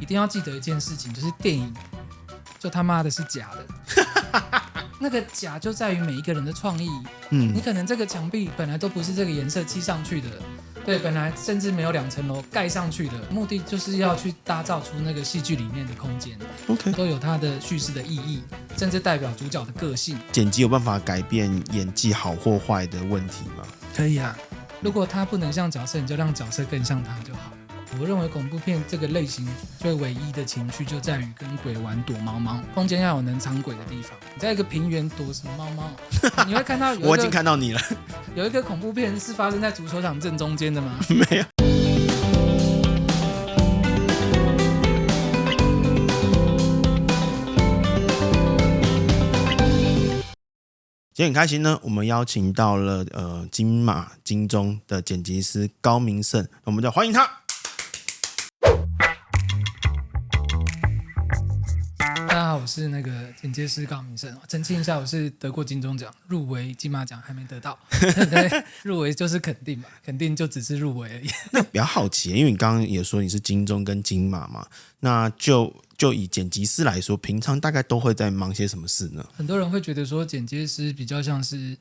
一定要记得一件事情，就是电影就他妈的是假的。那个假就在于每一个人的创意。你可能这个墙壁本来都不是这个颜色漆上去的，对，本来甚至没有2层楼盖上去的，目的就是要去打造出那个戏剧里面的空间。OK， 都有它的叙事的意义，甚至代表主角的个性。剪辑有办法改变演技好或坏的问题吗？可以啊，如果他不能像角色，你就让角色更像他就好。我认为恐怖片这个类型最唯一的情绪就在于跟鬼玩躲猫猫，空间要有能藏鬼的地方。你在一个平原躲什么猫猫？你会看到我已经看到你了。有一个恐怖片是发生在足球场正中间的吗？没有。今天很开心呢，我们邀请到了金马金钟的剪辑师高明胜，我们就欢迎他。大家好，我是那个剪接师高明胜。澄清一下，我是得过金钟奖，入围金马奖还没得到。对，入围就是肯定嘛，肯定就只是入围而已。那比较好奇，因为你刚刚也说你是金钟跟金马嘛，那就以剪辑师来说，平常大概都会在忙些什么事呢？很多人会觉得说，剪接师比较像是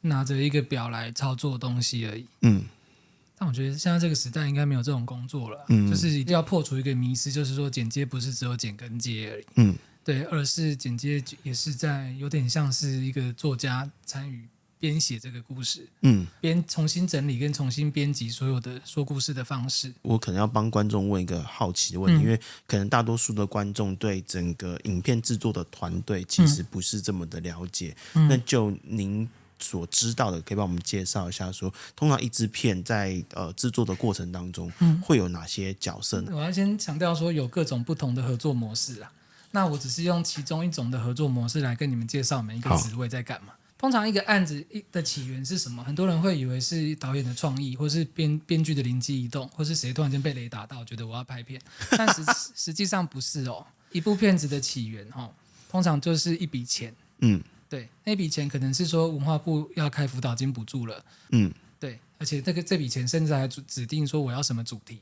拿着一个表来操作东西而已。但我觉得现在这个时代应该没有这种工作了，就是一定要破除一个迷思，就是说剪接不是只有剪跟接而已，对，而是剪接也是在有点像是一个作家参与编写这个故事，重新整理跟重新编辑所有的说故事的方式。我可能要帮观众问一个好奇的问题，因为可能大多数的观众对整个影片制作的团队其实不是这么的了解，那就您所知道的，可以帮我们介绍一下说，通常一支片在制作的过程当中，会有哪些角色呢？我要先强调说，有各种不同的合作模式啦。那我只是用其中一种的合作模式来跟你们介绍每一个职位在干嘛。通常一个案子的起源是什么？很多人会以为是导演的创意，或是编剧的灵机一动，或是谁突然间被雷打到，觉得我要拍片。但实际上不是哦。一部片子的起源通常就是一笔钱。对，那笔钱可能是说文化部要开辅导金补助了，对，而且这笔钱甚至还指定说我要什么主题，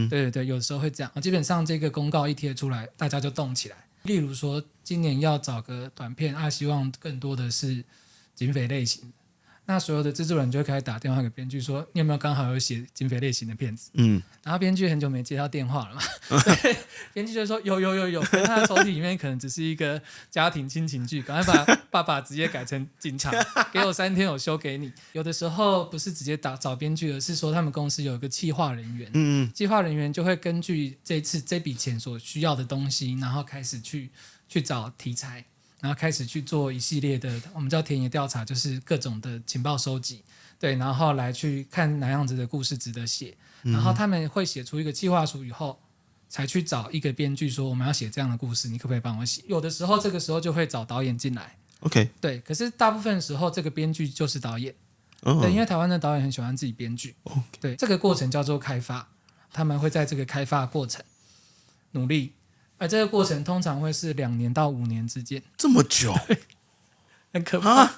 对，有时候会这样。基本上这个公告一贴出来，大家就动起来。例如说，今年要找个短片，希望更多的是警匪类型的，那所有的制作人就会开始打电话给编剧说，你有没有刚好有写警匪类型的片子？然后编剧很久没接到电话了嘛，对，编剧就说有，可是他的抽屉里面可能只是一个家庭亲情剧，赶快把爸爸直接改成警察，给我3天我修给你。有的时候不是直接找编剧，而是说他们公司有一个企划人员，企划人员就会根据这笔钱所需要的东西，然后开始去找题材。然后开始去做一系列的，我们叫田野调查，就是各种的情报收集，对，然后来去看哪样子的故事值得写，然后他们会写出一个计划书以后，才去找一个编剧说我们要写这样的故事，你可不可以帮我写？有的时候这个时候就会找导演进来 ，OK， 对，可是大部分时候这个编剧就是导演，对，因为台湾的导演很喜欢自己编剧，对，这个过程叫做开发，他们会在这个开发过程努力。而这个过程通常会是2年到5年之间，这么久，很可怕。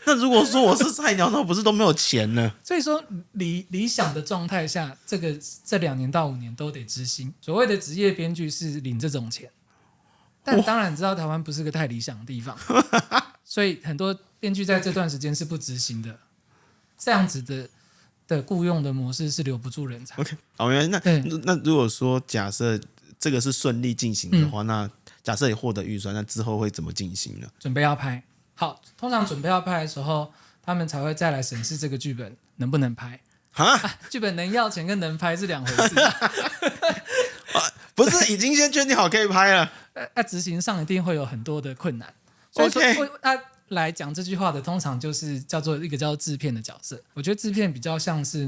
那如果说我是菜鸟，那我不是都没有钱呢？所以说理想的状态下，这2年到5年都得执行。所谓的职业编剧是领这种钱，但当然知道台湾不是个太理想的地方，所以很多编剧在这段时间是不执行的。这样子的雇佣的模式是留不住人才。OK， 好，原来那如果说假设这个是顺利进行的话，那假设也获得预算，那之后会怎么进行呢？准备要拍，好，通常准备要拍的时候，他们才会再来审视这个剧本能不能拍。剧本能要钱跟能拍是2回事。不是已经先确定好可以拍了？执行上一定会有很多的困难。所以说，来讲这句话的，通常就是叫做制片的角色。我觉得制片比较像是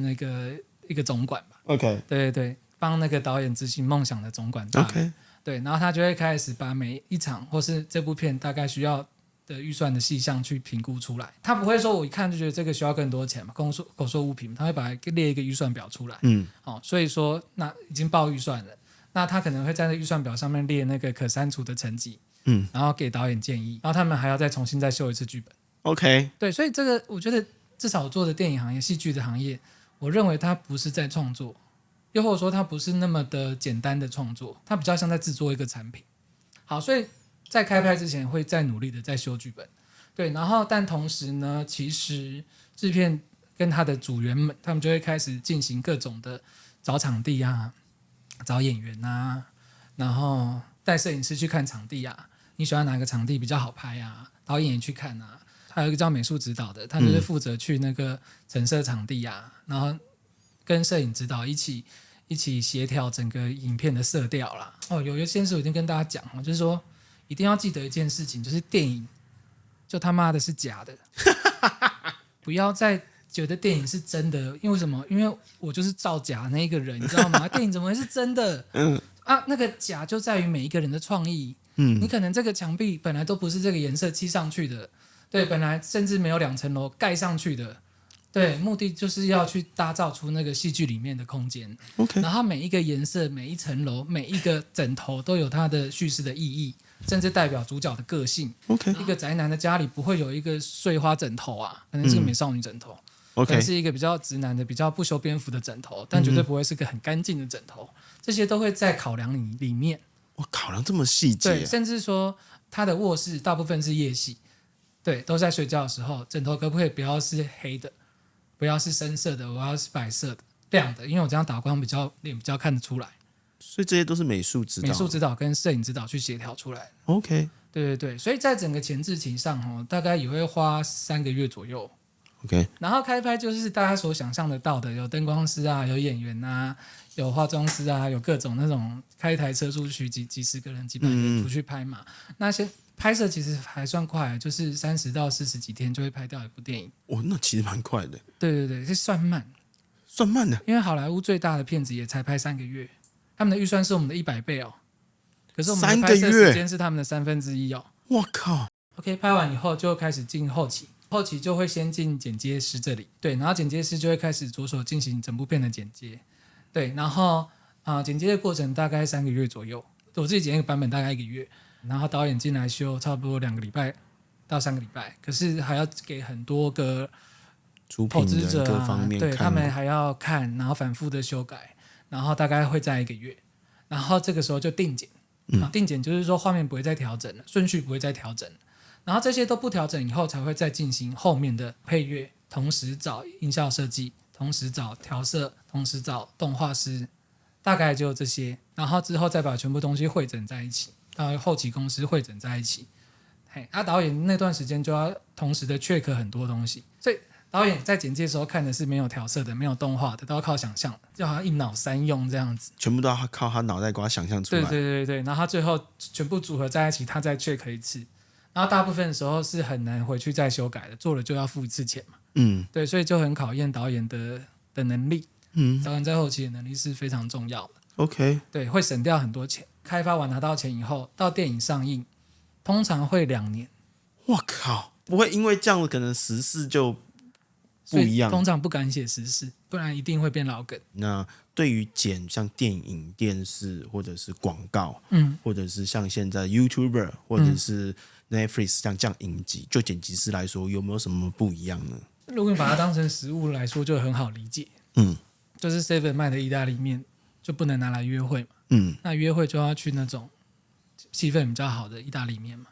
一个总管吧。OK， 对。帮那个导演执行梦想的总管大人 ，OK， 对，然后他就会开始把每一场或是这部片大概需要的预算的细项去评估出来。他不会说我一看就觉得这个需要更多钱嘛，口说无凭，他会把它列一个预算表出来。所以说那已经报预算了，那他可能会在那预算表上面列那个可删除的层级，然后给导演建议，然后他们还要再重新修一次剧本。OK， 对，所以这个我觉得至少做的电影行业、戏剧的行业，我认为它不是在创作。又或者说它不是那么的简单的创作，它比较像在制作一个产品。好，所以在开拍之前会再努力的再修剧本，对，然后但同时呢，其实制片跟他的组员们，他们就会开始进行各种的找场地啊，找演员啊，然后带摄影师去看场地啊，你喜欢哪个场地比较好拍啊？导演也去看啊，还有一个叫美术指导的，他就是负责去那个陈设场地啊，然后跟摄影指导一起协调整个影片的色调啦。哦，有一件事我已经跟大家讲了，就是说一定要记得一件事情，就是电影就他妈的是假的，不要再觉得电影是真的，因为什么？因为我就是造假那一个人，你知道吗？电影怎么会是真的？那个假就在于每一个人的创意。你可能这个墙壁本来都不是这个颜色漆上去的，对，本来甚至没有2层楼盖上去的，对，目的就是要去打造出那个戏剧里面的空间。OK，然后每一个颜色、每一层楼、每一个枕头都有它的叙事的意义，甚至代表主角的个性。OK，一个宅男的家里不会有一个碎花枕头啊，可能是个美少女枕头。可能 OK，是一个比较直男的、比较不修边幅的枕头，但绝对不会是个很干净的枕头。这些都会在考量里面。我考量这么细对，节，甚至说他的卧室大部分是夜戏，对，都在睡觉的时候，枕头可不可以不要是黑的，不要是深色的，我要是白色的、亮的，因为我这样打光脸比较看得出来。所以这些都是美术指导，美术指导跟摄影指导去协调出来。 OK， 对对对，所以在整个前置期上大概也会花3个月左右。OK，然后开拍就是大家所想象得到的，有灯光师啊，有演员啊，有化妆师啊，有各种那种开一台车出去几十个人、几百个人出去拍嘛。那些拍摄其实还算快，就是30到40几天就会拍掉一部电影。那其实蛮快的，对对对，是算慢，算慢的。因为好莱坞最大的片子也才拍3个月，他们的预算是我们的100倍哦，可是我们的拍摄时间是他们的1/3哦。我靠 ！OK， 拍完以后就开始进后期。后期就会先进剪接师这里，对，然后剪接师就会开始着手进行整部片的剪接，对，然后剪接的过程大概3个月左右，我自己剪一个版本大概1个月，然后导演进来修差不多2个礼拜到3个礼拜，可是还要给很多个投出品人资者各方面对看他们还要看，然后反复的修改，然后大概会在1个月，然后这个时候就定剪，定剪就是说画面不会再调整了，顺序不会再调整了。然后这些都不调整以后，才会再进行后面的配乐，同时找音效设计，同时找调色，同时找动画师，大概就这些。然后之后再把全部东西汇整在一起，到后期公司汇整在一起。导演那段时间就要同时的 check 很多东西，所以导演在剪接的时候看的是没有调色的、没有动画的，都要靠想象的，就好像一脑3用这样子，全部都要靠他脑袋瓜想象出来。对对对对，然后他最后全部组合在一起，他再 check 一次。然后大部分的时候是很难回去再修改的，做了就要付1次钱嘛。对，所以就很考验导演的能力。导演在后期的能力是非常重要的。OK， 对，会省掉很多钱。开发完拿到钱以后，到电影上映，通常会2年。我靠，不会因为这样可能时事就不一样。通常不敢写时事，不然一定会变老梗。那对于剪像电影、电视或者是广告，或者是像现在 YouTuber 或者是 Netflix 像这样影集，就剪辑师来说，有没有什么不一样呢？如果你把它当成食物来说，就很好理解。就是 Seven 卖的意大利面就不能拿来约会嘛。那约会就要去那种气氛比较好的意大利面嘛。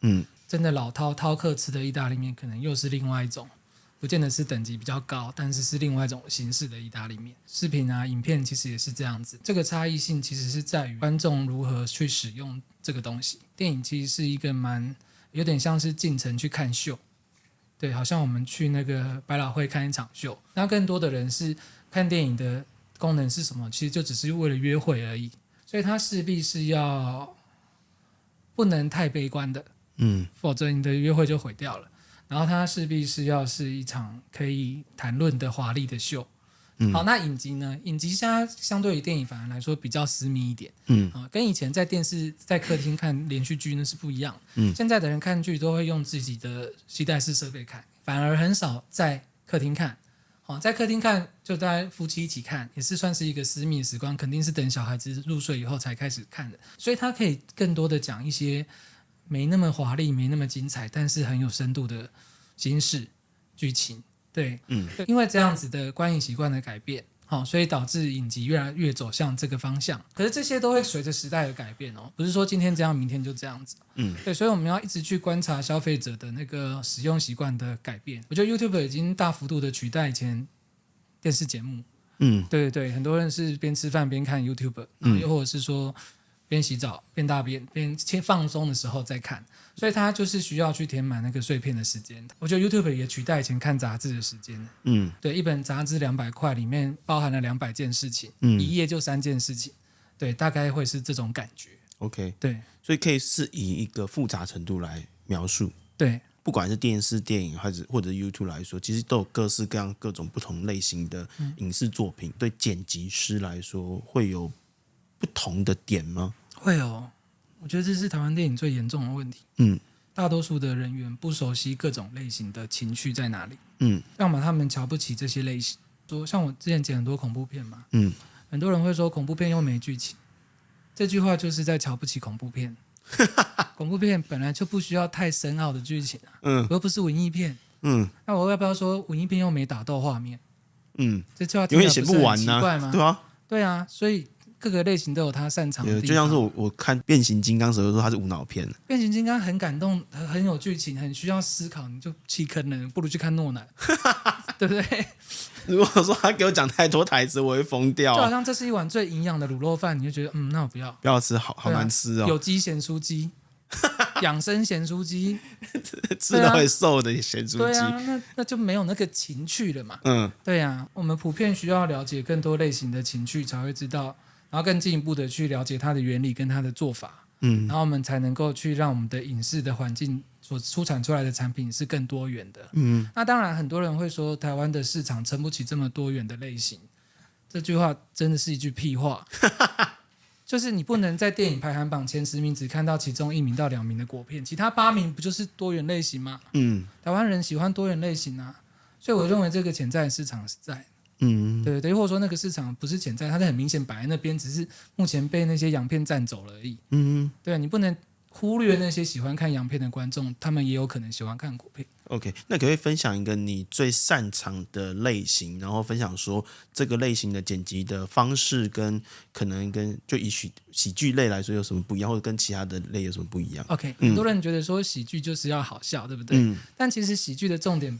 真的老饕客吃的意大利面，可能又是另外一种，不见得是等级比较高，但是是另外一种形式的意大利面。视频啊、影片其实也是这样子。这个差异性其实是在于观众如何去使用这个东西。电影其实是一个有点像是进城去看秀，对，好像我们去那个百老汇看一场秀，那更多的人是看电影的功能是什么？其实就只是为了约会而已，所以它势必是要不能太悲观的，否则你的约会就毁掉了。然后它势必是要是一场可以谈论的华丽的秀。好，那影集呢？影集现在相对于电影反而来说比较私密一点，跟以前在电视在客厅看连续剧那是不一样。现在的人看剧都会用自己的携带式设备看，反而很少在客厅看。在客厅看就大家夫妻一起看，也是算是一个私密的时光，肯定是等小孩子入睡以后才开始看的，所以他可以更多的讲一些没那么华丽、没那么精彩，但是很有深度的心事剧情。对，因为这样子的观影习惯的改变，好，所以导致影集越来越走向这个方向。可是这些都会随着时代的改变哦，不是说今天这样，明天就这样子。对，所以我们要一直去观察消费者的那个使用习惯的改变。我觉得 YouTube 已经大幅度的取代以前电视节目。对对对，很多人是边吃饭边看 YouTube，又或者是说边洗澡边大便边放松的时候再看，所以他就是需要去填满那个碎片的时间。我觉得 YouTube 也取代以前看杂志的时间。对，一本杂志200块，里面包含了200件事情，一页就3件事情，对，大概会是这种感觉。OK， 对，所以可以是以一个复杂程度来描述。对，不管是电视、电影或者 YouTube 来说，其实都有各式各样、各种不同类型的影视作品。对剪辑师来说，会有不同的点吗？会哦，我觉得这是台湾电影最严重的问题。大多数的人员不熟悉各种类型的情绪在哪里。要么他们瞧不起这些类型。说像我之前剪很多恐怖片嘛，很多人会说恐怖片又没剧情，这句话就是在瞧不起恐怖片。恐怖片本来就不需要太深奥的剧情啊，又不是文艺片。那我要不要说文艺片又没打斗画面？这句话听起来不是很奇怪吗？对啊，对啊，所以各个类型都有他擅长的地方。就像是我看变形金刚时候说它是无脑片，变形金刚很感动，很有剧情，很需要思考，你就弃坑了，不如去看诺兰，对不对？如果说他给我讲太多台词，我会疯掉。就好像这是一碗最营养的卤肉饭，你就觉得那我不要，不要吃，好难吃哦。有机咸酥鸡，养生咸酥鸡，吃了会瘦的咸酥鸡。对啊，那就没有那个情趣了嘛。对啊，我们普遍需要了解更多类型的情趣，才会知道，然后更进一步的去了解它的原理跟它的做法。然后我们才能够去让我们的影视的环境所出产出来的产品是更多元的。那当然很多人会说台湾的市场撑不起这么多元的类型，这句话真的是一句屁话。就是你不能在电影排行榜前10名只看到其中1名到2名的国片，其他8名不就是多元类型吗？台湾人喜欢多元类型啊，所以我认为这个潜在的市场是在。对对，或者说那个市场不是潜在，它是很明显摆在那边，只是目前被那些洋片占走了而已。对，你不能忽略那些喜欢看洋片的观众，他们也有可能喜欢看国片。OK， 那可不可以分享一个你最擅长的类型，然后分享说这个类型的剪辑的方式跟可能跟就以喜剧类来说有什么不一样，或者跟其他的类有什么不一样 ？OK，很多人觉得说喜剧就是要好笑，对不对？但其实喜剧的重点，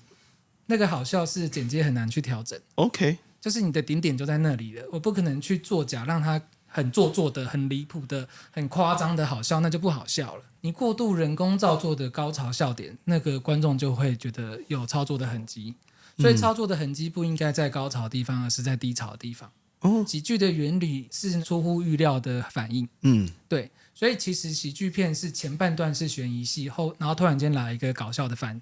那个好笑是剪接很难去调整。OK， 就是你的顶点就在那里了，我不可能去作假，让它很做作的、很离谱的、很夸张的好笑，那就不好笑了。你过度人工造作的高潮笑点，那个观众就会觉得有操作的痕迹。所以操作的痕迹不应该在高潮的地方，而是在低潮的地方。喜剧的原理是出乎预料的反应。对，所以其实喜剧片是前半段是悬疑戏，然后突然间来一个搞笑的反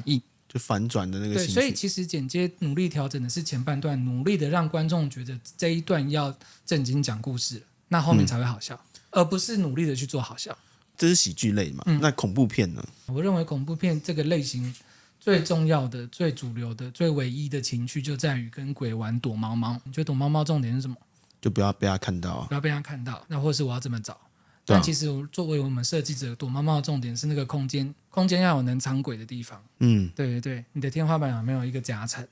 应。就反转的那个情绪。对，所以其实剪接努力调整的是前半段，努力的让观众觉得这一段要正经讲故事了，那后面才会好笑，而不是努力的去做好笑。这是喜剧类嘛？那恐怖片呢？我认为恐怖片这个类型最重要的、最主流的、最唯一的情绪就在于跟鬼玩躲猫猫。你觉得躲猫猫重点是什么？就不要被他看到不要被他看到，那或是我要怎么找？但其实作为我们设计者，躲猫猫的重点是那个空间要有能藏鬼的地方。对对对，你的天花板有没有一个夹层？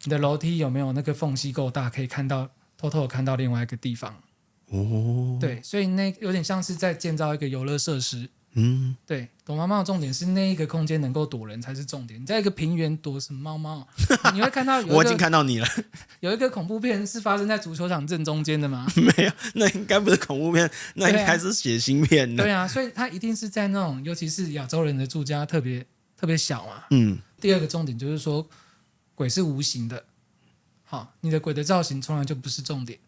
你的楼梯有没有那个缝隙够大，可以偷偷看到另外一个地方？对，所以那有点像是在建造一个游乐设施。对，躲猫猫的重点是那一个空间能够躲人才是重点。你在一个平原躲什么猫猫？你会看到我已经看到你了。有一个恐怖片是发生在足球场正中间的吗？没有，那应该不是恐怖片，那应该是血腥片的。对啊，所以它一定是在那种，尤其是亚洲人的住家特别小嘛。第二个重点就是说，鬼是无形的。好，你的鬼的造型从来就不是重点，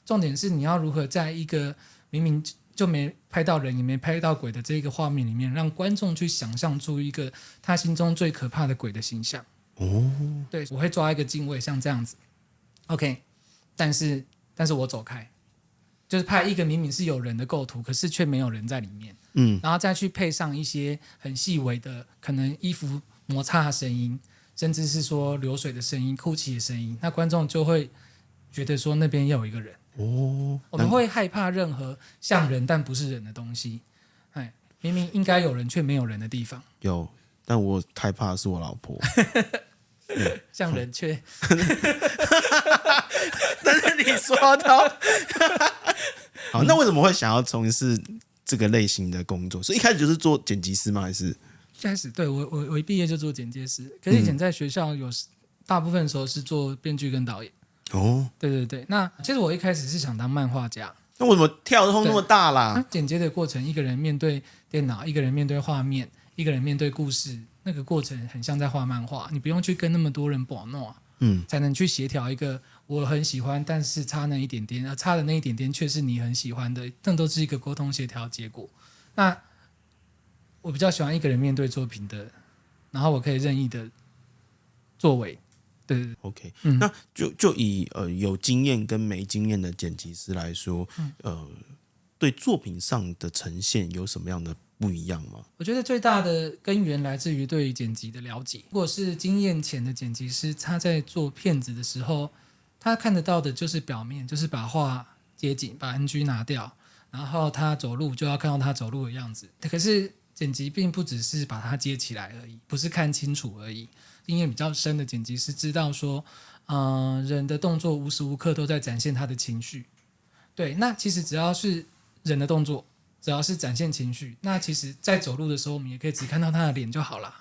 重点是你要如何在一个明明就没拍到人也没拍到鬼的这个画面里面，让观众去想象出一个他心中最可怕的鬼的形象。对，我会抓一个镜位，像这样子 ，OK， 但是我走开，就是拍一个明明是有人的构图，可是却没有人在里面，然后再去配上一些很细微的，可能衣服摩擦的声音，甚至是说流水的声音、哭泣的声音，那观众就会觉得说那边要有一个人。我们会害怕任何像人但不是人的东西。明明应该有人却没有人的地方。有，但我害怕的是我老婆。像人却但是你说到好，那为什么会想要从事这个类型的工作？所以一开始就是做剪辑师吗？还是一开始对我一毕业就做剪接师，可是以前在学校大部分时候是做编剧跟导演。哦，对对对，那其实我一开始是想当漫画家。那为什么跳动那么大啦？剪接的过程，一个人面对电脑，一个人面对画面，一个人面对故事，那个过程很像在画漫画，你不用去跟那么多人把弄，才能去协调一个我很喜欢，但是差那一点点，差的那一点点却是你很喜欢的，那都是一个沟通协调结果。那我比较喜欢一个人面对作品的，然后我可以任意的作为。对 ，OK，那就以有经验跟没经验的剪辑师来说，对作品上的呈现有什么样的不一样吗？我觉得最大的根源来自于对于剪辑的了解。如果是经验浅的剪辑师，他在做片子的时候，他看得到的就是表面，就是把画接紧，把 NG 拿掉，然后他走路就要看到他走路的样子。可是剪辑并不只是把它接起来而已，不是看清楚而已。经验比较深的剪辑师知道说，人的动作无时无刻都在展现他的情绪。对，那其实只要是人的动作，只要是展现情绪，那其实在走路的时候，我们也可以只看到他的脸就好了。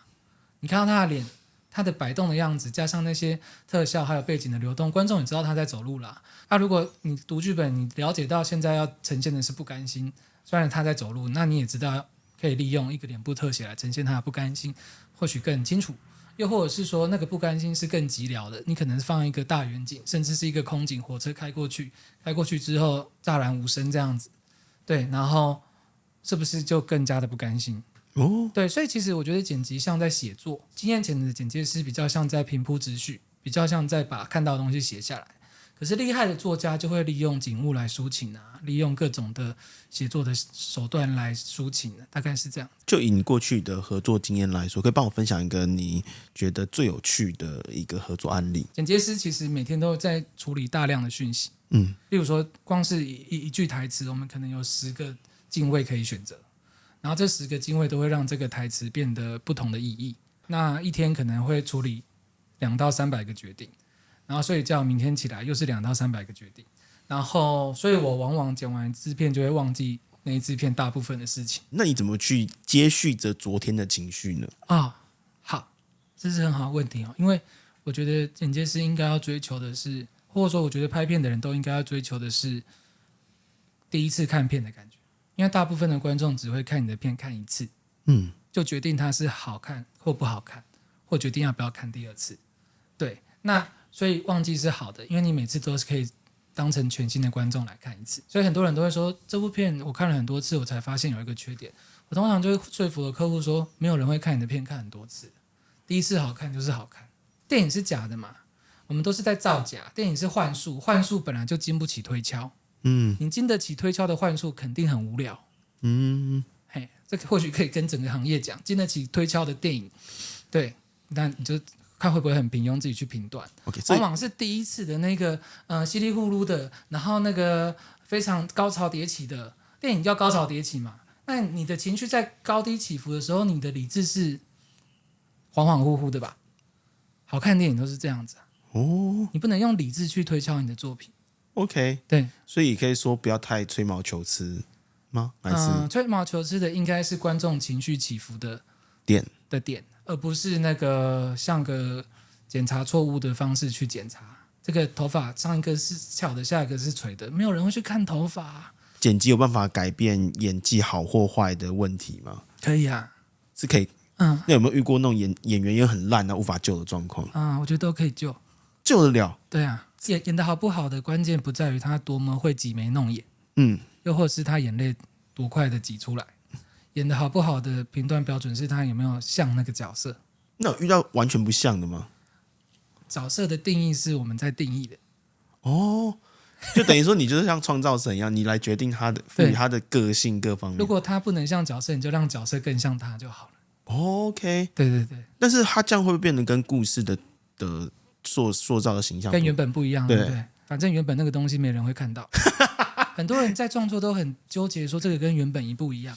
你看到他的脸，他的摆动的样子，加上那些特效还有背景的流动，观众也知道他在走路啦。如果你读剧本，你了解到现在要呈现的是不甘心，虽然他在走路，那你也知道可以利用一个脸部特写来呈现他的不甘心，或许更清楚。又或者是说那个不甘心是更寂寥的，你可能放一个大远景，甚至是一个空景，火车开过去之后乍然无声这样子，对，然后是不是就更加的不甘心？对，所以其实我觉得剪辑像在写作，经验前的剪接师比较像在平铺直叙，比较像在把看到的东西写下来。可是厉害的作家就会利用景物来抒情啊，利用各种的写作的手段来抒情，大概是这样。就以你过去的合作经验来说，可以帮我分享一个你觉得最有趣的一个合作案例？剪接师其实每天都在处理大量的讯息，例如说光是一句台词，我们可能有10个镜位可以选择，然后这10个镜位都会让这个台词变得不同的意义。那一天可能会处理200到300个决定。然后睡觉，明天起来又是200到300个决定，然后所以我往往剪完制片就会忘记那一支片大部分的事情。那你怎么去接续着昨天的情绪呢？好，这是很好的问题哦，因为我觉得剪接师应该要追求的是，或者说我觉得拍片的人都应该要追求的是第一次看片的感觉，因为大部分的观众只会看你的片看一次，就决定它是好看或不好看，或决定要不要看第二次。对，那所以忘记是好的，因为你每次都是可以当成全新的观众来看一次。所以很多人都会说，这部片我看了很多次，我才发现有一个缺点。我通常就会说服了客户说，没有人会看你的片看很多次，第一次好看就是好看。电影是假的嘛，我们都是在造假。电影是幻术，幻术本来就经不起推敲。你经得起推敲的幻术肯定很无聊。这个或许可以跟整个行业讲，经得起推敲的电影，对，那你就看会不会很平庸，自己去评断。往往是第一次的那个稀里糊涂的，然后那个非常高潮迭起的电影叫高潮迭起嘛。那你的情绪在高低起伏的时候，你的理智是恍恍惚惚的吧？好看电影都是这样子你不能用理智去推敲你的作品。OK， 对，所以可以说不要太吹毛求疵吗？还是吹毛求疵的应该是观众情绪起伏的点，而不是那个像个检查错误的方式去检查。这个头发上一个是翘的，下一个是垂的，没有人会去看头发剪辑有办法改变演技好或坏的问题吗？可以啊，是可以。那有没有遇过那种演员也很烂无法救的状况？我觉得都可以救得了。对啊，演得好不好的关键不在于他多么会挤眉弄眼，又或是他眼泪多快的挤出来。演得好不好的评断标准是他有没有像那个角色。那有遇到完全不像的吗？角色的定义是我们在定义的。就等于说你就是像创造神一样，你来决定他的赋予他的个性各方面。如果他不能像角色，你就让角色更像他就好了。OK， 对。但是他这样会不会变得跟故事的塑造的形象跟原本不一样？对不对？反正原本那个东西没人会看到。很多人在创作都很纠结，说这个跟原本一不一样。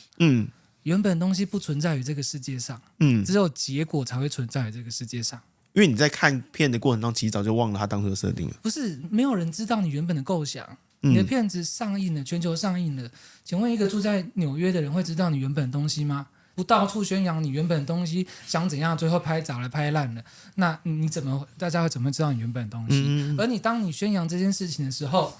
原本东西不存在于这个世界上，只有结果才会存在于这个世界上。因为你在看片的过程中，其实早就忘了他当初的设定了。不是没有人知道你原本的构想。你的片子上映了，全球上映了，请问一个住在纽约的人会知道你原本的东西吗？不到处宣扬你原本的东西，想怎样，最后拍砸了、拍烂了，那大家会怎么知道你原本的东西？而当你宣扬这件事情的时候，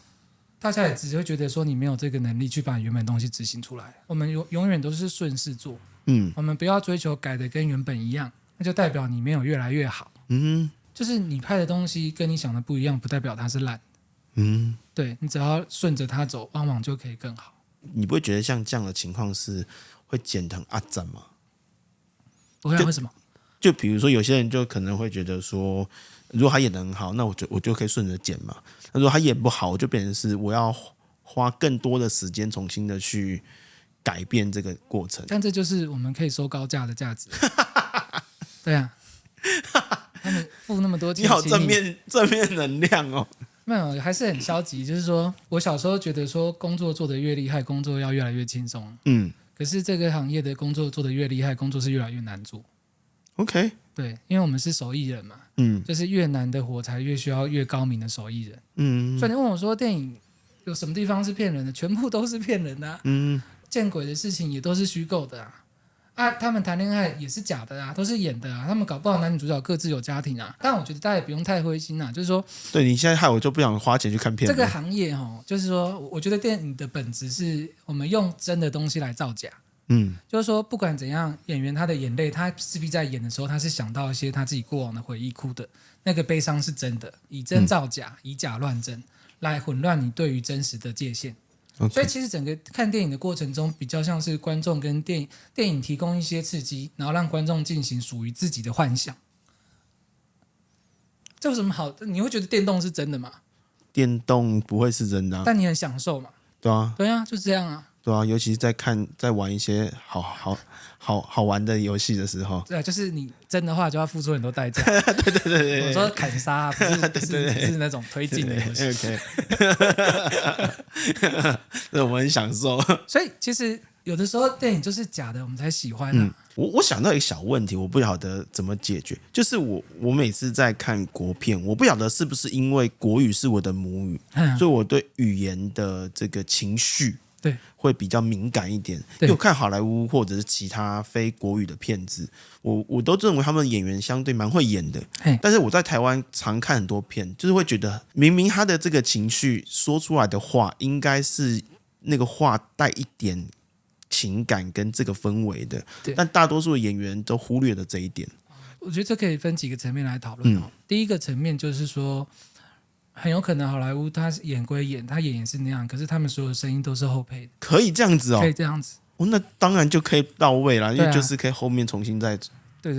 大家也只会觉得说你没有这个能力去把你原本的东西执行出来。我们永远都是顺势做，我们不要追求改的跟原本一样，那就代表你没有越来越好。就是你拍的东西跟你想的不一样，不代表它是烂。对，你只要顺着它走，往往就可以更好。你不会觉得像这样的情况是会减疼阿赞吗？不会啊，为什么？就比如说有些人就可能会觉得说，如果他演得很好，那我就可以顺着剪嘛。那如果他演不好，我就变成是我要花更多的时间重新的去改变这个过程。但这就是我们可以收高价的价值。对啊，他们付那么多钱，你好正面能量哦。没有，还是很消极。就是说我小时候觉得说工作做得越厉害，工作要越来越轻松。可是这个行业的工作做得越厉害，工作是越来越难做。OK， 对，因为我们是手艺人嘛，就是越难的活才越需要越高明的手艺人。所以你问我说电影有什么地方是骗人的？全部都是骗人的啊。见鬼的事情也都是虚构的啊。他们谈恋爱也是假的啊，都是演的啊。他们搞不好男女主角各自有家庭啊。但我觉得大家也不用太灰心啊，就是说，对你现在害我就不想花钱去看片了。这个行业就是说，我觉得电影的本质是我们用真的东西来造假。就是说不管怎样，演员他的眼泪，他势必在演的时候，他是想到一些他自己过往的回忆，哭的那个悲伤是真的，以真造假，以假乱真，来混乱你对于真实的界限。所以其实整个看电影的过程中，比较像是观众跟电影提供一些刺激，然后让观众进行属于自己的幻想。这有什么好？你会觉得电动是真的吗？电动不会是真的但你很享受嘛？对啊，对啊，就是这样啊。对啊，尤其是在玩一些好玩的游戏的时候，对啊，就是你真的话就要付出很多代价。对，我说砍杀，不是那种推进的游戏。OK， 我们很享受。所以其实有的时候电影就是假的，我们才喜欢啊。我想到一个小问题，我不晓得怎么解决。就是我每次在看国片，我不晓得是不是因为国语是我的母语，所以我对语言的这个情绪对会比较敏感一点。因为我看好莱坞或者是其他非国语的片子，我都认为他们的演员相对蛮会演的。但是我在台湾常看很多片，就是会觉得明明他的这个情绪说出来的话，应该是那个话带一点情感跟这个氛围的，但大多数的演员都忽略了这一点。我觉得这可以分几个层面来讨论。第一个层面就是说，很有可能好莱坞他演归演，他演也是那样，可是他们所有声音都是后配的。可以这样子哦？可以这样子。那当然就可以到位了，因为就是可以后面重新再。对。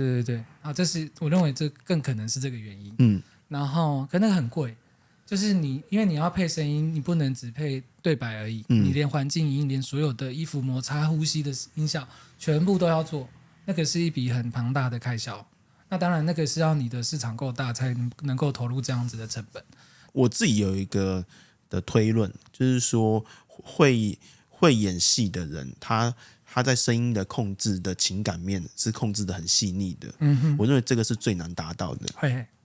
这是我认为这更可能是这个原因。然后可那个很贵。就是因为你要配声音，你不能只配对白而已，你连环境音、连所有的衣服摩擦、呼吸的音效，全部都要做，那个是一笔很庞大的开销。那当然，那个是要你的市场够大，才能够投入这样子的成本。我自己有一个的推论，就是说会演戏的人，他在声音的控制的情感面是控制的很细腻的。我认为这个是最难达到的。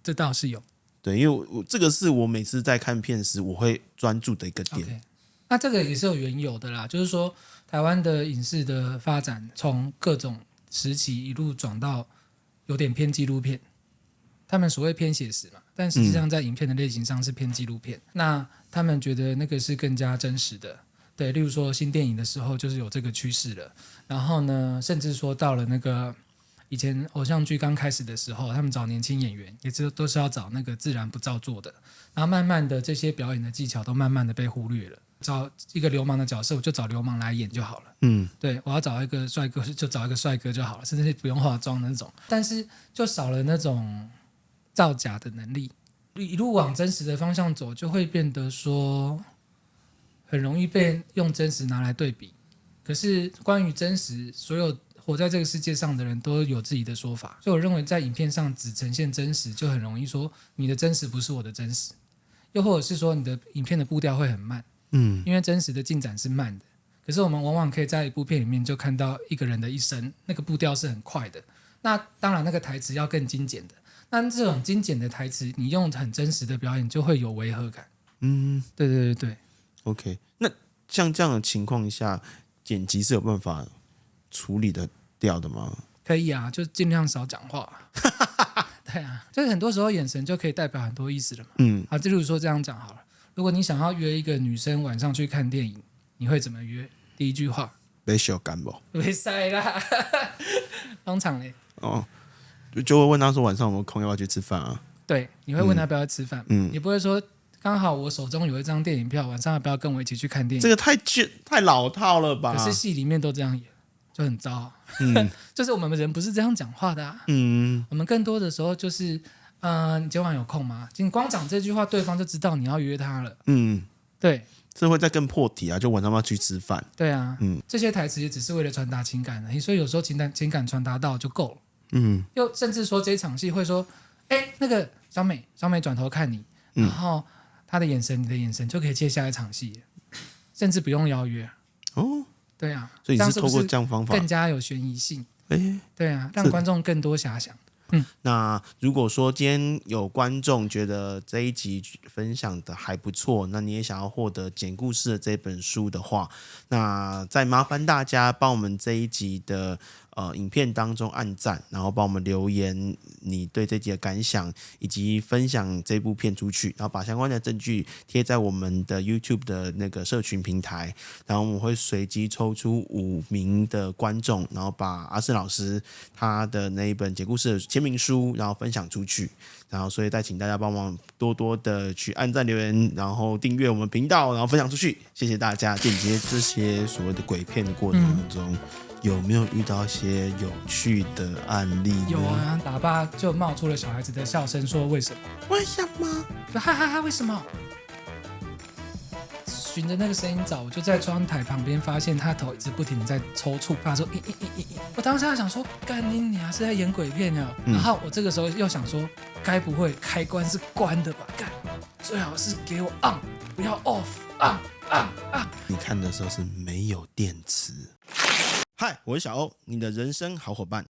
这倒是有。对，因为这个是我每次在看片时我会专注的一个点。那这个也是有缘由的啦，就是说台湾的影视的发展从各种时期一路转到有点偏纪录片，他们所谓偏写实嘛，但实际上在影片的类型上是偏纪录片。那他们觉得那个是更加真实的。对，例如说新电影的时候就是有这个趋势了。然后呢，甚至说到了那个以前偶像剧刚开始的时候，他们找年轻演员，也都是要找那个自然不造作的。然后慢慢的，这些表演的技巧都慢慢的被忽略了。找一个流氓的角色，我就找流氓来演就好了。对，我要找一个帅哥，就找一个帅哥就好了，甚至是不用化妆的那种。但是就少了那种造假的能力。一路往真实的方向走，就会变得说很容易被用真实拿来对比。可是关于真实，所有活在这个世界上的人都有自己的说法，所以我认为在影片上只呈现真实，就很容易说你的真实不是我的真实，又或者是说你的影片的步调会很慢，因为真实的进展是慢的。可是我们往往可以在一部片里面就看到一个人的一生，那个步调是很快的。那当然，那个台词要更精简的，那这种精简的台词，你用很真实的表演，就会有违和感。对对对对。OK， 那像这样的情况下，剪辑是有办法处理的掉的吗？可以啊，就尽量少讲话。对啊，就是很多时候眼神就可以代表很多意思了嘛。就例如说这样讲好了，如果你想要约一个女生晚上去看电影，你会怎么约？第一句话，被小干不？没塞啦，通常嘞。就会问他说晚上有没有空，要不要去吃饭啊？对，你会问他要不要吃饭，你不会说刚好我手中有一张电影票，晚上要不要跟我一起去看电影？这个太老套了吧？可是戏里面都这样演，就很糟。就是我们人不是这样讲话的啊。我们更多的时候就是，你今晚有空吗？你光讲这句话，对方就知道你要约他了。对。这会再更破题啊！就晚上要去吃饭。对啊，这些台词也只是为了传达情感而已，所以有时候情感传达到就够了。又甚至说这一场戏会说，那个小美转头看你，然后她的眼神，你的眼神就可以接下一场戏，甚至不用邀约。对啊，所以你是透过这样方法更加有悬疑性。对啊，让观众更多遐想。那如果说今天有观众觉得这一集分享的还不错，那你也想要获得简故事的这本书的话，那再麻烦大家帮我们这一集的影片当中按赞，然后帮我们留言你对这集的感想，以及分享这部片出去，然后把相关的证据贴在我们的 YouTube 的那个社群平台，然后我们会随机抽出5名的观众，然后把阿胜老师他的那一本简故事的签名书，然后分享出去，然后所以再请大家帮忙多多的去按赞留言，然后订阅我们频道，然后分享出去，谢谢大家。剪接这些所谓的鬼片的过程当中，有没有遇到一些有趣的案例呢？有啊，喇叭就冒出了小孩子的笑声，说为什么？为什么？哈哈哈，为什么？循着那个声音找，我就在窗台旁边发现他头一直不停地在抽搐，他说我当时想说，干你娘是在演鬼片呀！然后我这个时候又想说，该不会开关是关的吧？干，最好是给我 on， 不要 off， 你看的时候是没有电池。嗨，我是小欧，你的人生好伙伴。